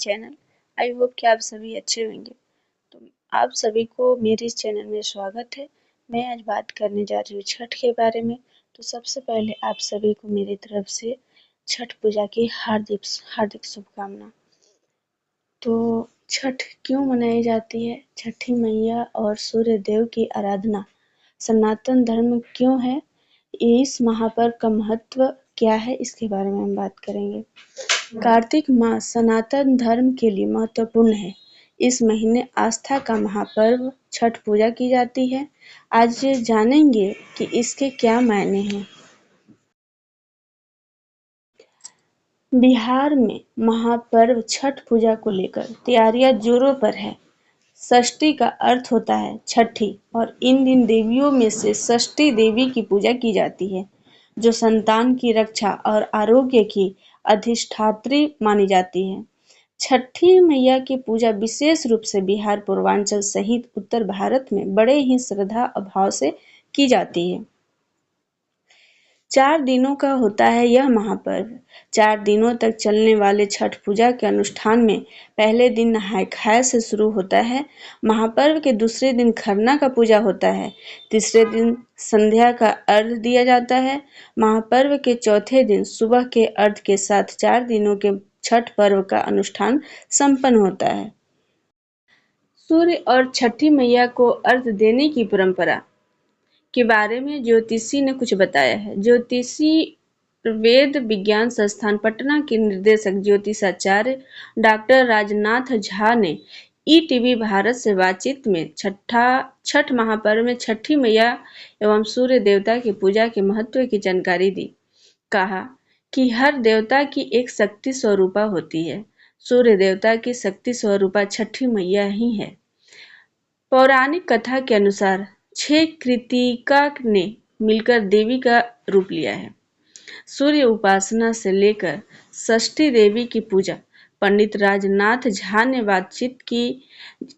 Channel. I hope कि आप सभी अच्छे होंगे। तो आप सभी को मेरे इस चैनल में स्वागत है। मैं आज बात करने जा रही हूँ छठ के बारे में। तो सबसे पहले आप सभी को मेरी तरफ से छठ पूजा की हार्दिक हार्दिक शुभकामना। तो छठ क्यों मनाई जाती है? छठी मैया और सूर्य देव की आराधना सनातन धर्म क्यों है? इस महापर्व का महत्व क्या है, इसके बारे में हम बात करेंगे। कार्तिक मास सनातन धर्म के लिए महत्वपूर्ण है। इस महीने आस्था का महापर्व छठ पूजा की जाती है। आज जानेंगे कि इसके क्या मायने हैं। बिहार में महापर्व छठ पूजा को लेकर तैयारियां जोरों पर है। षष्ठी का अर्थ होता है छठी और इन दिन देवियों में से षष्ठी देवी की पूजा की जाती है, जो संतान की रक्षा और आरोग्य की अधिष्ठात्री मानी जाती है। छठी मैया की पूजा विशेष रूप से बिहार, पूर्वांचल सहित उत्तर भारत में बड़े ही श्रद्धा और भाव से की जाती है। 4 दिनों का होता है यह महापर्व। 4 दिनों तक चलने वाले छठ पूजा के अनुष्ठान में पहले दिन नहाय खाय से शुरू होता है। महापर्व के दूसरे दिन खरना का पूजा होता है। तीसरे दिन संध्या का अर्घ दिया जाता है। महापर्व के चौथे दिन सुबह के अर्घ के साथ 4 दिनों के छठ पर्व का अनुष्ठान संपन्न होता है। सूर्य और छठी मैया को अर्घ देने की परंपरा के बारे में ज्योतिषी ने कुछ बताया है। ज्योतिषी वेद विज्ञान संस्थान पटना के निर्देशक ज्योतिषाचार्य डॉक्टर राजनाथ झा ने ईटीवी भारत से बातचीत में छठ महापर्व में छठी मैया एवं सूर्य देवता की पूजा के महत्व की जानकारी दी। कहा कि हर देवता की एक शक्ति स्वरूपा होती है। सूर्य देवता की शक्ति स्वरूपा छठी मैया ही है। पौराणिक कथा के अनुसार 6 कृतिका ने मिलकर देवी का रूप लिया है। सूर्य उपासना से लेकर षष्ठी देवी की पूजा। पंडित राजनाथ झा ने बातचीत की,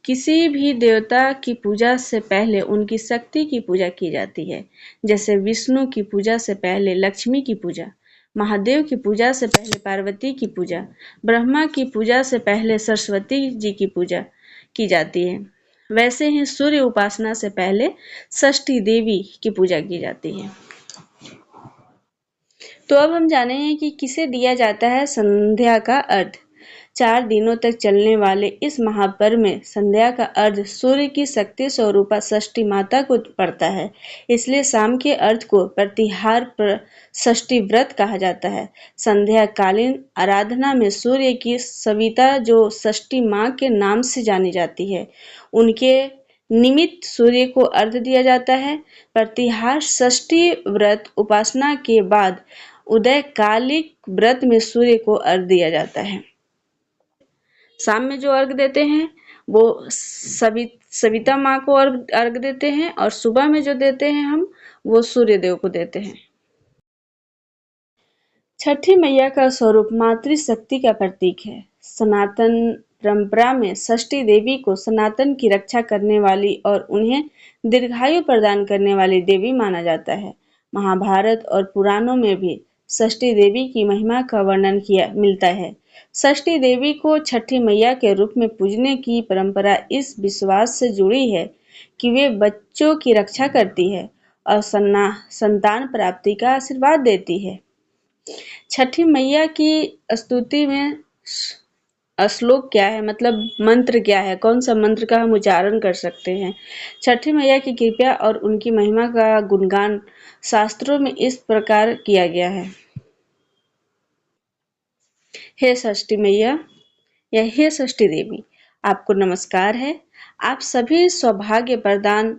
किसी भी देवता की पूजा से पहले उनकी शक्ति की पूजा की जाती है। जैसे विष्णु की पूजा से पहले लक्ष्मी की पूजा, महादेव की पूजा से पहले पार्वती की पूजा, ब्रह्मा की पूजा से पहले सरस्वती जी की पूजा की जाती है। वैसे ही सूर्य उपासना से पहले षष्ठी देवी की पूजा की जाती है। तो अब हम जानेंगे कि किसे दिया जाता है संध्या का अर्घ। 4 दिनों तक चलने वाले इस महापर्व में संध्या का अर्घ सूर्य की शक्ति स्वरूपा षष्ठी माता को पड़ता है। इसलिए शाम के अर्घ को प्रतिहार षष्ठी व्रत कहा जाता है। संध्या कालीन आराधना में सूर्य की सविता, जो षष्ठी माँ के नाम से जानी जाती है, उनके निमित्त सूर्य को अर्घ दिया जाता है। प्रतिहार षष्ठी व्रत उपासना के बाद उदयकालिक व्रत में सूर्य को अर्घ दिया जाता है। शाम में जो अर्घ देते हैं वो सविता माँ को अर्घ देते हैं और सुबह में जो देते हैं हम वो सूर्य देव को देते हैं। छठी मैया का स्वरूप मातृशक्ति का प्रतीक है। सनातन परंपरा में षष्ठी देवी को सनातन की रक्षा करने वाली और उन्हें दीर्घायु प्रदान करने वाली देवी माना जाता है। महाभारत और पुराणों में भी षष्ठी देवी की महिमा का वर्णन किया मिलता है। षष्ठी देवी को छठी मैया के रूप में पूजने की परंपरा इस विश्वास से जुड़ी है कि वे बच्चों की रक्षा करती है और संतान प्राप्ति का आशीर्वाद देती है। छठी मैया की स्तुति में श्लोक क्या है, मतलब मंत्र क्या है, कौन सा मंत्र का हम उच्चारण कर सकते हैं। छठी मैया की कृपा और उनकी महिमा का गुणगान शास्त्रों में इस प्रकार किया गया है। हे षष्ठी मैया या हे षष्ठी देवी, आपको नमस्कार है। आप सभी सौभाग्य प्रदान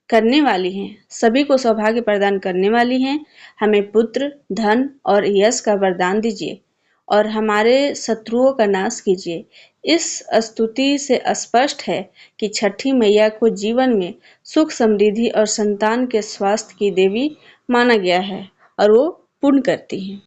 करने वाली हैं, सभी को सौभाग्य प्रदान करने वाली हैं। हमें पुत्र, धन और यश का वरदान दीजिए और हमारे शत्रुओं का नाश कीजिए। इस स्तुति से स्पष्ट है कि छठी मैया को जीवन में सुख, समृद्धि और संतान के स्वास्थ्य की देवी माना गया है और वो पूर्ण करती हैं।